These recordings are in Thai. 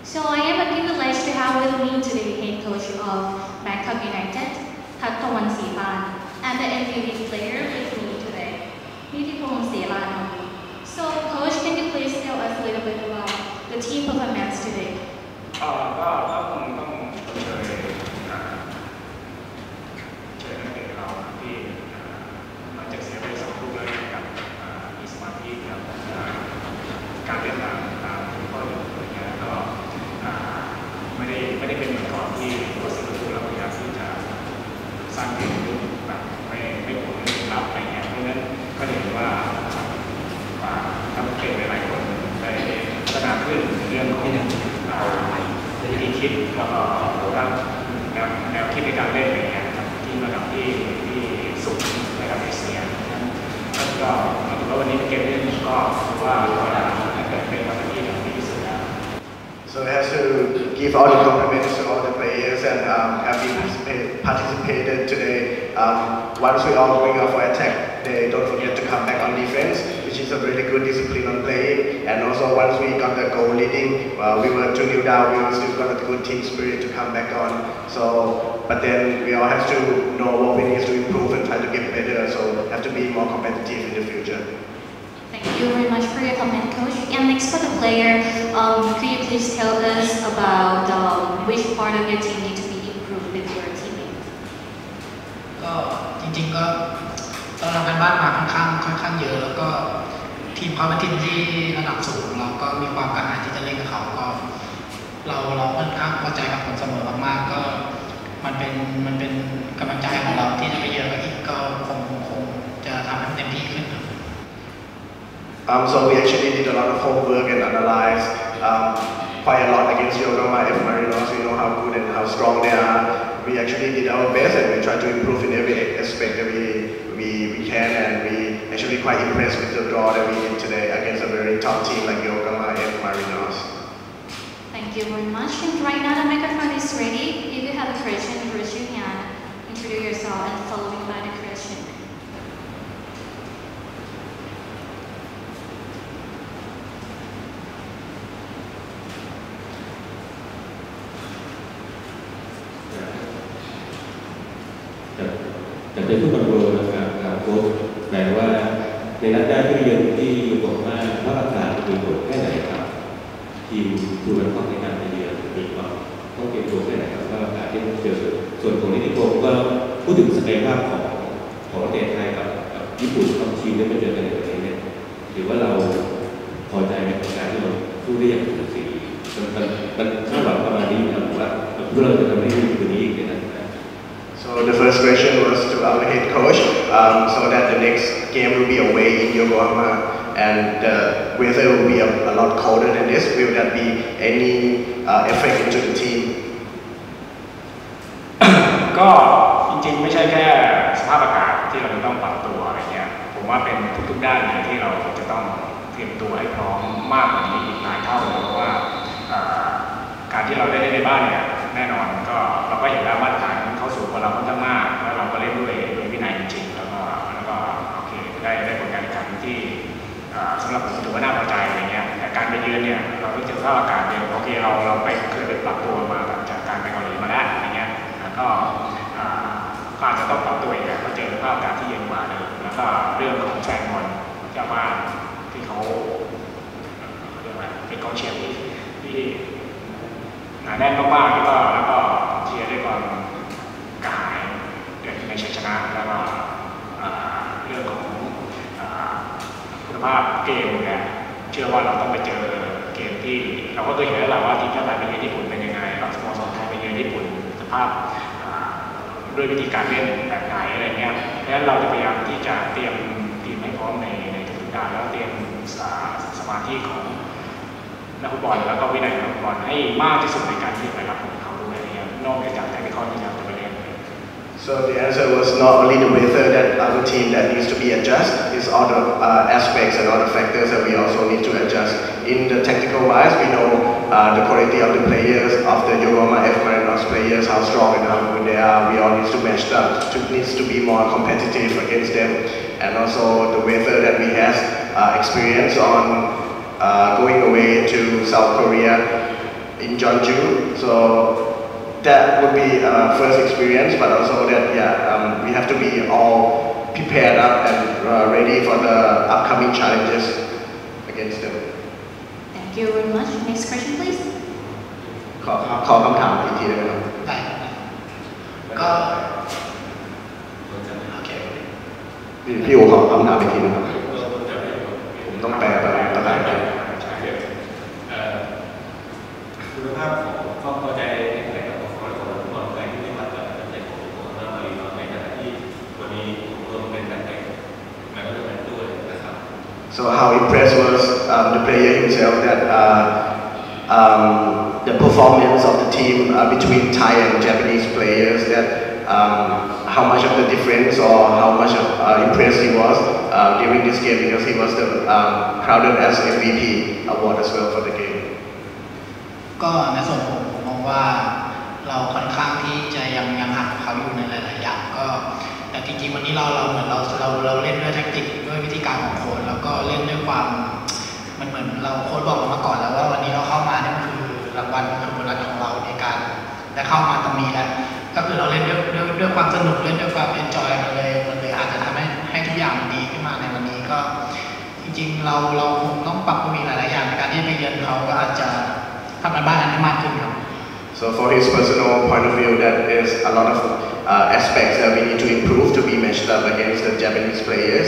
So I am privileged to have with me today head coach of Bangkok United, Totchtawan Sripan, and the MVP player with me today, Nitipong Selanon. So coach, can you please tell us a little bit about the team performance today? ก็ต้องเชิญนักเตะเราที่หลังจากเสียไป2 ลูกแล้วกับมีสมาธิกับการเล่นตามข้ออยู่อะไรเงี้ยก็ไม่ได้เป็นเหมือนก่อนที่ตัวเสียประตูแล้วพยายามที่จะสร้างเกมแบบไม่ผลลัพธ์อะไรเงี้ยเพราะฉะนั้นก็เห็นว่านักเตะหลายคนได้พัฒนาขึ้นในเรื่องของวิธีคิดแล้วก็แนวคิดในการเล่นอะไรเงี้ยที่ระดับที่สูงในระดับเอเชียก็ถือว่าวันนี้เป็นเกมที่ก็ถือว่าเป็นวันที่ดีที่สุดแล้ว So I have to give all the compliments to all the players and have been participated today. Once we all going out for attack, they don't forget to come back on defense, which is a really good discipline on playing. And also once we got the goal leading, we were 2-0 down, we still got a good team spirit to come back on. So, but then we all have to know what we need to improve and try to get better. So have to be more competitive in the future. Thank you very much for your comment, coach. And next for the player, could you please tell us about which part of your team need to be improved with your teammates? ก็จริงๆก็เราทำกันบ้านมาค่อนข้างเยอะแล้วก็ทีมเขาเป็นทีมที่ระดับสูงเราก็มีความกระหายที่จะเล่นกับเขาก็เราค่อนข้างพอใจกับผลเสมอมากๆก็มันเป็นกำลังใจของเราที่จะไปเยอะอีกก็คงจะทำให้เต็มที่ขึ้นSo we actually did a lot of homework and analyzed quite a lot against Yokohama F Marinos. We know how good and how strong they are. We actually did our best and we tried to improve in every aspect that we can, and we actually quite impressed with the draw that we did today against a very top team like Yokohama F Marinos. Thank you very much. And right now the microphone is ready. If you have a question, raise your hand, introduce yourself, and following by the question.แต่เป็นผู้บอลโลนะครับโค้ชแปลว่าในนัดแรกที่เยือนที่โยโกฮาม่าว่าอากาศมีผลแค่ไหนครับทีมทูบันคอกในการไปเยือนมีความต้องเตรียมตัวแค่ไหนครับว่าอากาศที่ต้องเจอส่วนของนิติพงศ์ก็พูดถึงศักยภาพของประเทศไทยกับญี่ปุ่นของทีมได้มาเจอกันในวันนี้เนี่ยถือว่าเราพอใจในการที่เราสู้ได้อย่างสุดสีมันคาดหวังประมาณนี้ครับว่าเราจะทำให้ดีกว่านี้อีกนะ So the first question was to our head coach, so that the next game will be away in Yokohama, and the weather will be a lot colder than this. Will that be any effect into the team? ก็จริงๆไม่ใช่แค่สภาพอากาศที่เราจะต้องปรับตัวอะไรเงี้ยผมว่าเป็นทุกๆด้านเลยที่เราจะต้องเตรียมตัวให้พร้อมมากกว่านี้อีกหลายเท่าเลยเพราะว่าการที่เราได้เล่นในบ้านเนี่ยแน่นอนก็เราก็เห็นแล้วมาตรฐานเขาสูงกว่าเราค่อนข้างมากแล้วเราก็เล่นด้วยวินัยจริงๆแล้วก็โอเคได้ผลการแข่งขันที่สำหรับผมถือว่าน่าพอใจอะไรเงี้ยแต่การไปเยือนเนี่ยเราต้องเจอสภาพอากาศเนี่ยโอเคเราเคยไปปรับตัวมาจากการไปเกาหลีมาแล้วอะไรเงี้ยแล้วก็อาจจะต้องปรับตัวอีกเพราะเจอสภาพอากาศที่เย็นกว่าเลยแล้วก็เรื่องของแฟนบอลเจ้าบ้านที่เขาเรียกว่าเป็นกองเชียร์ที่หนาแน่นมากๆแล้วก็เชียร์ด้วยความกระหายในชัยชนะแล้วก็เรื่องของคุณภาพเกมเนี่ยเชื่อว่าเราต้องไปเจอเกมที่เราก็เคยเห็นแล้วแหละว่าทีมชาติไทยไปเยือนญี่ปุ่นเป็นยังไงสโมสรไทยไปเยือนญี่ปุ่นสภาพด้วยวิธีการเล่นแบบไหนอะไรเงี้ยเพราะฉะนั้นเราจะพยายามที่จะเตรียมทีมให้พร้อมในทุกๆด้านแล้วเตรียมสมาธิของนักฟุตบอลแล้วก็วินัยนักฟุตบอลให้มากที่สุดในการที่จะไปรับของเขาด้วยเนี่ยนอกจากแทคนิคที่เราจะไปเล่น So the answer was not only the weather that our team that needs to be adjusted, it's all the aspects and all the factors that we also need to adjust. In the tactical wise, we know the quality of the players, of the Yokohama F Marinos players, how strong and how good they are. We all need to match up, needs to be more competitive against them, and also the weather that we have experience on going away to South Korea. in Jeonju. So that would be first experience, but also that we have to be all prepared up and ready for the upcoming challenges against them. Thank you very much. Next question, please. ขอคำถามอีกทีได้ไหมครับ ได้ก็โอเคพี่อู๋ขอคำถามอีกทีนะครับผมต้องแปลภาษาไทยคุณภาพของความพอใจในแข่งขันของฟุตบอลไทยที่ได้มาจากนักเตะของโยโกฮาม่ามารีนอสในขณะที่วันนี้ผมรวมเป็นนักเตะแมนยูด้วยนะครับ So how impressed was the player himself that the performance of the team between Thai and Japanese players, that how much of the difference or how much of impressed he was during this game, because he was the crowned as MVP award as well for the game. ก็ในส่วนผมมองว่าเราค่อนข้างที่จะยังห่างเขาอยู่ในหลายๆอย่างก็แต่จริงๆวันนี้เราเหมือนเราเล่นด้วยแทคติกด้วยวิธีการของโค้ชแล้วก็เล่นด้วยความมันเหมือนเราโค้ชบอกเรามาก่อนแล้วว่าวันนี้เราเข้ามาเนี่ยมันคือรางวัลคือโบนัสของเราในการได้เข้ามาตรงนี้แล้วก็คือเราเล่นด้วยความสนุกเล่นด้วยความเอนจอยมันเลยอาจจะทำให้ทุกอย่างมันดีขึ้นมาในวันนี้ก็จริงๆเราคงต้องปรับปรุงหลายๆอย่างในการที่ไปเยือนเขาก็อาจจะทำกันบ้านให้มากขึ้นครับ So for his personal point of view, that is a lot of aspects that we need to improve to be matched up against the Japanese players.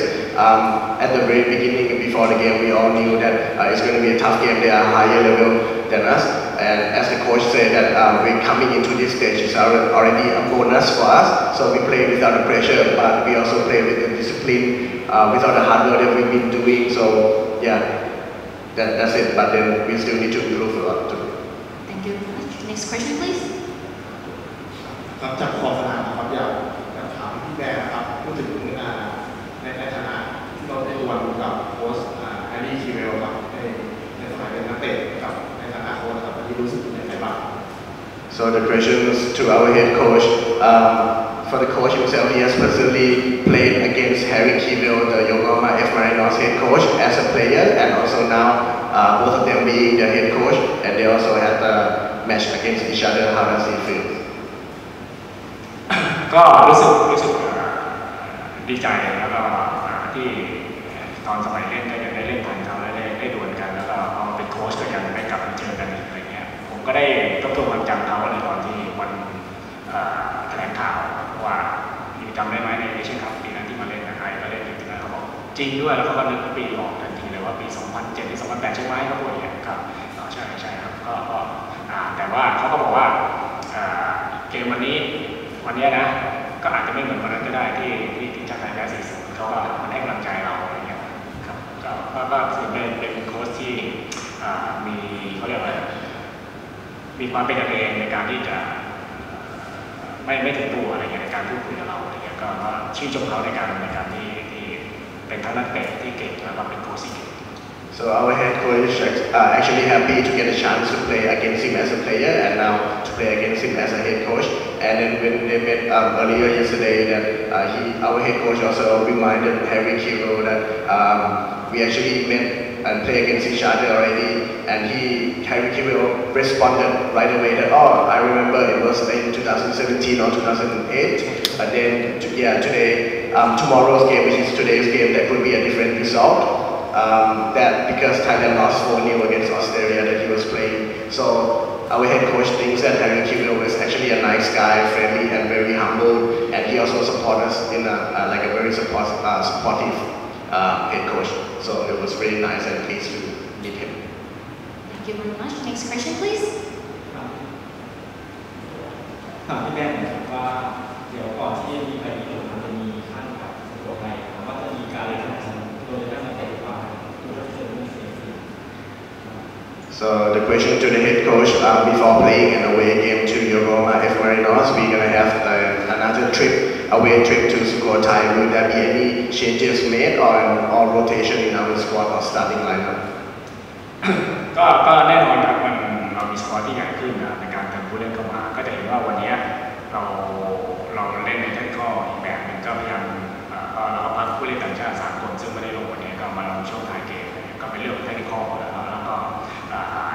At the very beginning, before the game, we all knew that it's going to be a tough game. They are higher level than us. And as the coach said, that we're coming into this stage is already a bonus for us. So we play without the pressure, but we also play with the discipline, without the hard work that we've been doing. So yeah, that's it. But then we still need to improve a lot too. Thank you very much. Next question, please. ครับจากขอบสนามนะครับอยากถามพี่แบร์ครับพูดถึงในฐานะที่เราได้ดวลกับโค้ชแฮร์รี่คิวเวลครับในสมัยเป็นนักเตะกับในฐานะโค้ชครับที่รู้สึกยังไงบ้าง So the questions to our head coach. For the coach himself, he has personally played against Harry Kivil, the Yokohama F Marinos head coach, as a player, and also now both of them being the head coach, and they also had a match against each other. How does he feel? ก็รู้สึกดีใจแล้วก็ที่ตอนสมัยเล่นก็ยังได้เล่นทันเขาและได้ดวลกันแล้วก็พอมาเป็นโค้ชก็ยังได้กลับมาเจอกันอีกอะไรเงี้ยผมก็ได้ทบทวนความจำเขาในตอนที่วันแถลงข่าวว่าจำได้ไหมในเอเชียนคัพปีนั้นที่มาเล่นกับไทยก็เล่นถึงเขาบอกจริงด้วยแล้วเขาก็นึกปีออกทันทีเลยว่าปี 2007 หรือ 2008 ใช่ไหมเขาพูดอย่างนี้ครับใช่ครับก็แต่ว่าเขาก็บอกว่าเกมวันนี้นะก็อาจจะไม่เหมือนวันนั้นก็ได้ที่ทีมชาติไทยแพ้ 4-0 เขาก็มาให้กำลังใจเราอะไรเงี้ยครับก็ถือเป็นโค้ชที่มีเขาเรียกว่ามีความเป็นกันเองในการที่จะไม่ถึงตัวอะไรเงี้ยในการพูดคุยกับเราอะไรเงี้ยก็ชื่นชมเขาในการที่เป็นทั้งนักเตะที่เก่งแล้วก็เป็นโค้ชที่เก่งSo our head coach actually happy to get a chance to play against him as a player and now to play against him as a head coach. And then when they met earlier yesterday, that our head coach also reminded Harry Kivil that we actually met and play against each other already. And Harry Kivil responded right away that I remember it was in 2017 or 2008. But then today, tomorrow's game, which is today's game, that could be a different result. That because Thailand lost 4-0 against Australia that he was playing. So our head coach thinks that Harry Kivil was actually a nice guy, friendly and very humble, and he also supports us in a very supportive head coach. So it was really nice and pleased to meet him. Thank you very much. Next question, please. ถามพี่แบงค์นะครับว่าเดี๋ยวก่อนที่จะมีไปญี่ปุ่นมันจะมีขั้นกับตัวไทยว่าจะมีการแข่งขันโดยนักเตะว่าตัวเสือมีเสียง So the question to the head coach before playing an away game to Yokohama F Marinos, we're gonna have another away trip to Sukhothai. Will there be any changes made or rotation in our squad or starting lineup? ก็แน่นอนครับเรามีสควอตที่ใหญ่ขึ้นในการเติมผู้เล่นเข้ามาก็จะเห็นว่าวันนี้เราเล่นในแท็กติคอีกแบบหนึ่งก็พยายามเราพักผู้เล่นต่างชาติ3 คนซึ่งไม่ได้ลงวันนี้ก็มาลงช่วงท้ายเกมก็เป็นเรื่องแท็กติคแล้วก็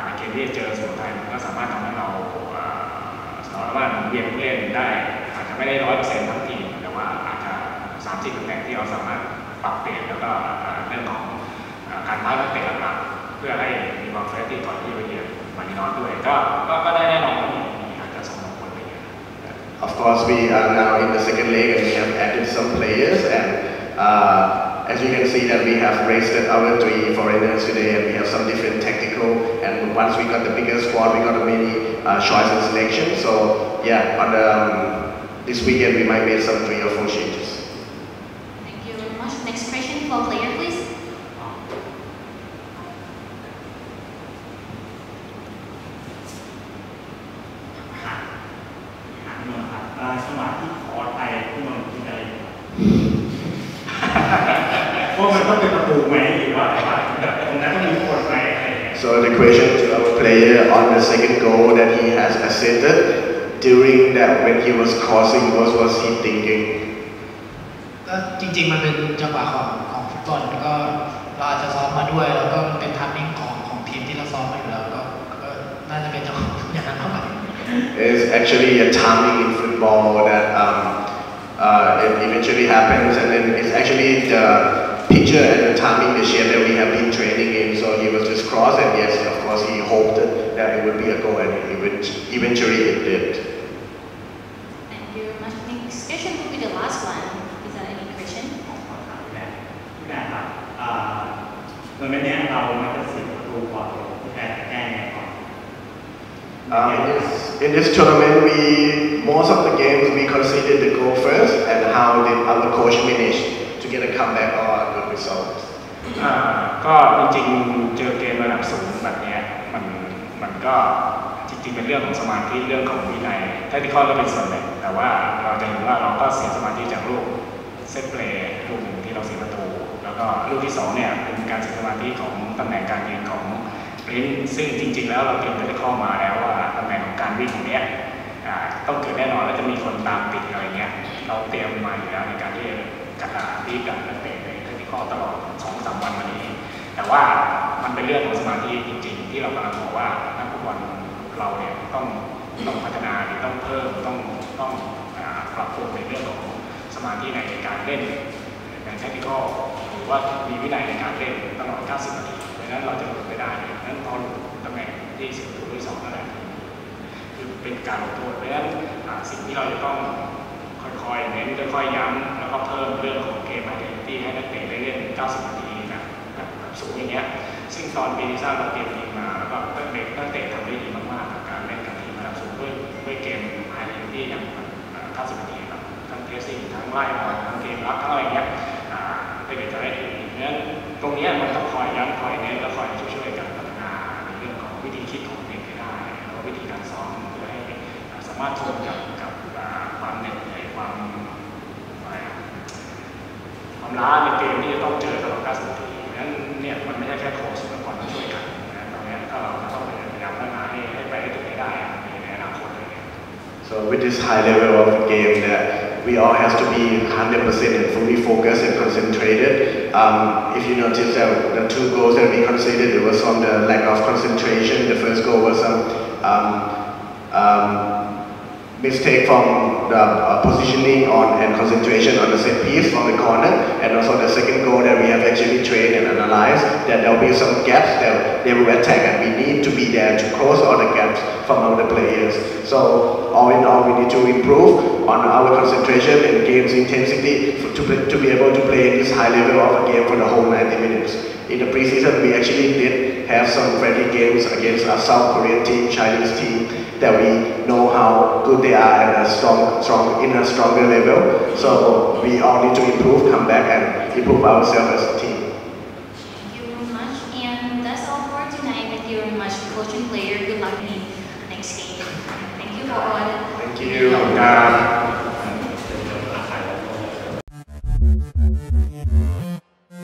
ในเกมที่เจอสุโขทัยมันก็สามารถท วียนผู้เล่นได้อาจจะไม่ได้100%ทั้งทีมแต่ว่าอาจจะ30 ตำแหน่งที่เราสามารถปรับเปลี่ยนแล้วก็เรื่องของการพัฒนานักเตะหลักๆเพื่อให้มีความเฟรชที่ก่อนที่ไปเยือนมารินอสด้วยก็ได้แน่นอนว่ามีอาจจะ2 คนไปเยือน Of course, we are now in the second leg and we have added some players and as you can see that we have raised our 3 foreigners today and we have some different tactical and once we got the bigger squad we got a many choice and selection. So yeah, on this weekend we might make some 3 or 4 changes. Thank you very much. Next question for player, please. จังหวะที่ขอไปที่มันคิดอะไรเพราะมันต้องเป็นประตูไหมหรือว่าตรงนั้นต้องมีคนไหมอะไร So the question to our player on the second goal that he has assisted during that when he was crossing what was he thinking? ก็จริงๆมันเป็นจังหวะของฟุตบอลก็เราอาจจะซ้อมมาด้วยแล้วก็เป็นทัมมิ่งของทีมที่เราซ้อมมาอยู่แล้วก็น่าจะเป็นจังหวะอย่างนั้นเท่าไหร่ It's actually a timing in football that it eventually happens and then it's actually the picture and the timing, the shape that we have been training in. So he was just crossed and yes, of course he hoped that it would be a goal and eventually it did. Thank you very much. Next question will be the last one. Is there any question? พี่แม่ครับเมื่อนี้เรามักจะเสียประตูก่อนพี่แม่แก้ไงก่อน In this tournament, most of the games we conceded the goal first, and how did our coach manage to get a comeback or a good result? ก็จริงๆเจอเกมระดับสูงแบบนี้มันก็จริงๆเป็นเรื่องของสมาธิเรื่องของวินัยแทคติคอลก็เป็นส่วนหนึ่งแต่ว่าเราจะเห็นว่าเราก็เสียสมาธิจากลูกเซตเพลย์ลูกหนึ่งที่เราเสียประตูแล้วก็ลูกที่2เนี่ยเป็นการเสียสมาธิของตำแหน่งการยืนของรินซึ่งจริงๆแล้วเราเตรียมแทคติคอลมาแล้วว่าตำแหน่งของการวิ่งตรงนี้ต้องเกิดแน่นอนและจะมีคนตามติดอะไรเงี้ยเราเตรียมมาอยู่แล้วในการที่จะตีกับนักเตะในแทคติคอลตลอด 2-3 วันมานี้แต่ว่ามันเป็นเรื่องของสมาธิจริงๆที่เรากำลังบอกว่านักฟุตบอลเราเนี่ยต้องพัฒนาหรือต้องเพิ่มต้องปรับปรุงในเรื่องของสมาธิในการเล่นในแทคติคอลหรือว่ามีวินัยในการเล่นตลอด 90 นาทีเพราะฉะนั้นเราจะหลุดไม่ได้นั้นพอหลุดตำแหน่งที่10 ประตูที่ 2 นั่นแหละคือเป็นการลงโทษเพราะฉะนั้นสิ่งที่เราจะต้องค่อยๆเน้นค่อยๆย้ำแล้วก็เพิ่มเรื่องของเกมไอเดนติตี้ให้นักเตะได้เล่น 90 นาทีแบบสูงอย่างเงี้ยซึ่งตอนปีที่3เราเตรียมทีมมาแล้วก็นักเตะทำได้ดีมากๆกับการเล่นกับทีมระดับสูงด้วยเกมไอเดนติตี้อย่าง 90 นาทีแบบทั้งเทสซิ่งทั้งไล่บอลทั้งเกมรับทั้งอะไรเงี้ยไปเกิดจะได้ดีเพราะฉะนั้นตรงนี้มันต้องคอยย้ำคอยเน้นแล้วคอยช่วยกันพัฒนาในเรื่องของวิธีคิดของเด็กให้ได้แล้วก็วิธีการซ้อมเพื่อให้สามารถทนกับความเหน็ดเหนื่อยความล้าในเกมที่จะต้องเจอตลอด 90 นาทีเพราะฉะนั้นเนี่ยมันไม่ใช่แค่โค้ชแต่ก่อนต้องช่วยกันนะตรงนี้ถ้าเราต้องพยายามพัฒนาให้ไปได้ถึงได้ในอนาคตเลย So with this high level of the game that we all have to be 100% and fully focused and concentrated. If you notice that the 2 goals that we conceded, it was from the lack of concentration. The first goal was some mistake from the positioning on and concentration on the set piece from the corner, and also the second goal that we have actually trained and analyzed that there will be some gaps that they will attack, and we need to be there to close all the gaps from our players. So all in all, we need to improve on our concentration and game's intensity to be able to play this high level of a game for the whole 90 minutes. In the preseason, we actually did have some friendly games against a South Korean team, Chinese team, that we know how good they are at a stronger level. So we all need to improve, come back and improve ourselves as a team. Thank you very much. And that's all for tonight. Thank you very much, coach and player. Good luck in next game. Thank you for all. Thank you.